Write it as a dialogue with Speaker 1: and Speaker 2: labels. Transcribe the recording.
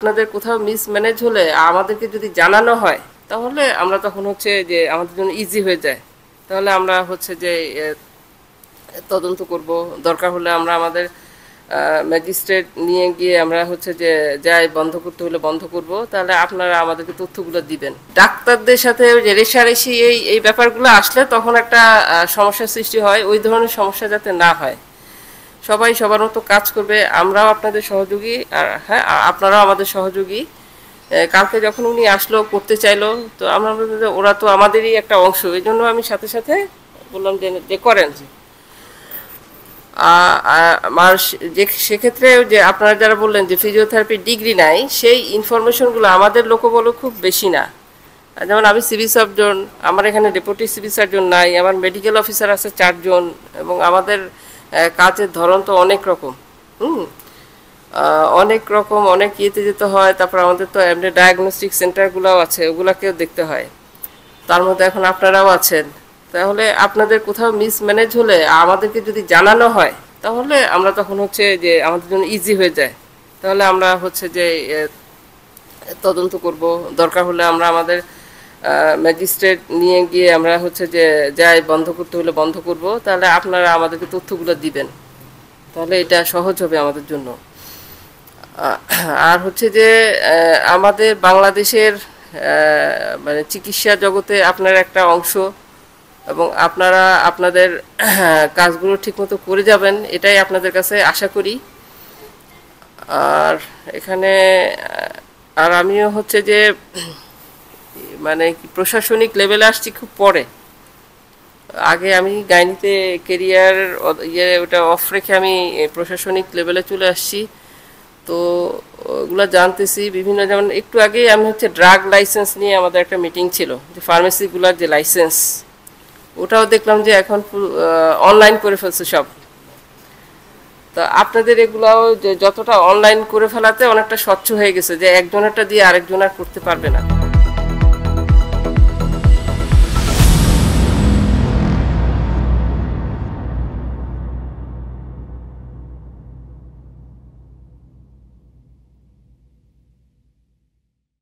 Speaker 1: আপনাদের কোথাও মিসম্যানেজ হলে আমাদেরকে যদি জানানো হয় তাহলে আমরা তখন হচ্ছে যে আমাদের জন্য ইজি হয়ে যায়। তাহলে আমরা হচ্ছে যে তদন্ত করব, দরকার হলে আমরা আমাদের ম্যাজিস্ট্রেট নিয়ে গিয়ে আমরা হচ্ছে যে যাই, বন্ধ করতে হলে বন্ধ করব। তাহলে আপনারা আমাদেরকে তথ্যগুলো দিবেন। ডাক্তারদের সাথে যে রেষারেষি এই ব্যাপারগুলো আসলে তখন একটা সমস্যার সৃষ্টি হয়। ওই ধরনের সমস্যা যাতে না হয়, সবাই সবার মতো কাজ করবে, আমরাও আপনাদের সহযোগী আর হ্যাঁ আপনারাও আমাদের সহযোগী। কালকে যখন উনি আসলো করতে চাইলো, তো আমরা বললাম যে ওরা তো আমাদেরই একটা অংশ, এই জন্য আমি সাথে সাথে বললাম যে করেন। আমার যে সেক্ষেত্রে যে আপনারা যারা বললেন যে ফিজিওথেরাপি ডিগ্রি নাই, সেই ইনফরমেশনগুলো আমাদের লোকবল খুব বেশি না। যেমন আমি সিভিল সার্জন, আমার এখানে ডেপুটি সিভিল সার্জন নাই, আমার মেডিকেল অফিসার আছে 4 জন, এবং আমাদের কাজের ধরন তো অনেক রকম। হুম অনেক রকম, অনেক ইয়েতে যেতে হয়। তারপর আমাদের তো এমনি ডায়াগনস্টিক সেন্টারগুলোও আছে, ওগুলাকেও দেখতে হয়। তার মধ্যে এখন আপনারাও আছেন। তাহলে আপনাদের কোথাও মিসম্যানেজ হলে আমাদেরকে যদি জানানো হয় তাহলে আমরা তখন হচ্ছে যে আমাদের জন্য ইজি হয়ে যায়। তাহলে আমরা হচ্ছে যে তদন্ত করব, দরকার হলে আমরা আমাদের ম্যাজিস্ট্রেট নিয়ে গিয়ে আমরা হচ্ছে যে যাই, বন্ধ করতে হলে বন্ধ করব। তাহলে আপনারা আমাদেরকে তথ্যগুলো দিবেন, তাহলে এটা সহজ হবে আমাদের জন্য। আর হচ্ছে যে আমাদের বাংলাদেশের মানে চিকিৎসা জগতে আপনার একটা অংশ, এবং আপনারা আপনাদের কাজগুলো ঠিকমতো করে যাবেন, এটাই আপনাদের কাছে আশা করি। আর এখানে আর আমিও হচ্ছে যে মানে প্রশাসনিক লেভেলে আসছি খুব পরে। আগে আমি গাইনিতে কেরিয়ার ওটা অফ রেখে আমি প্রশাসনিক লেভেলে চলে আসছি। তো ওগুলো জানতেছি বিভিন্ন, যেমন একটু আগেই আমি হচ্ছে ড্রাগ লাইসেন্স নিয়ে আমাদের একটা মিটিং ছিল, যে ফার্মেসিগুলোর যে লাইসেন্স, ওটাও দেখলাম যে এখন অনলাইন করে ফেলছে সব। তো আপনাদের এগুলাও যে যতটা অনলাইন করে ফেলাতে অনেকটা স্বচ্ছ হয়ে গেছে, যে একজনেরটা দিয়ে আরেকজন আর করতে পারবে না।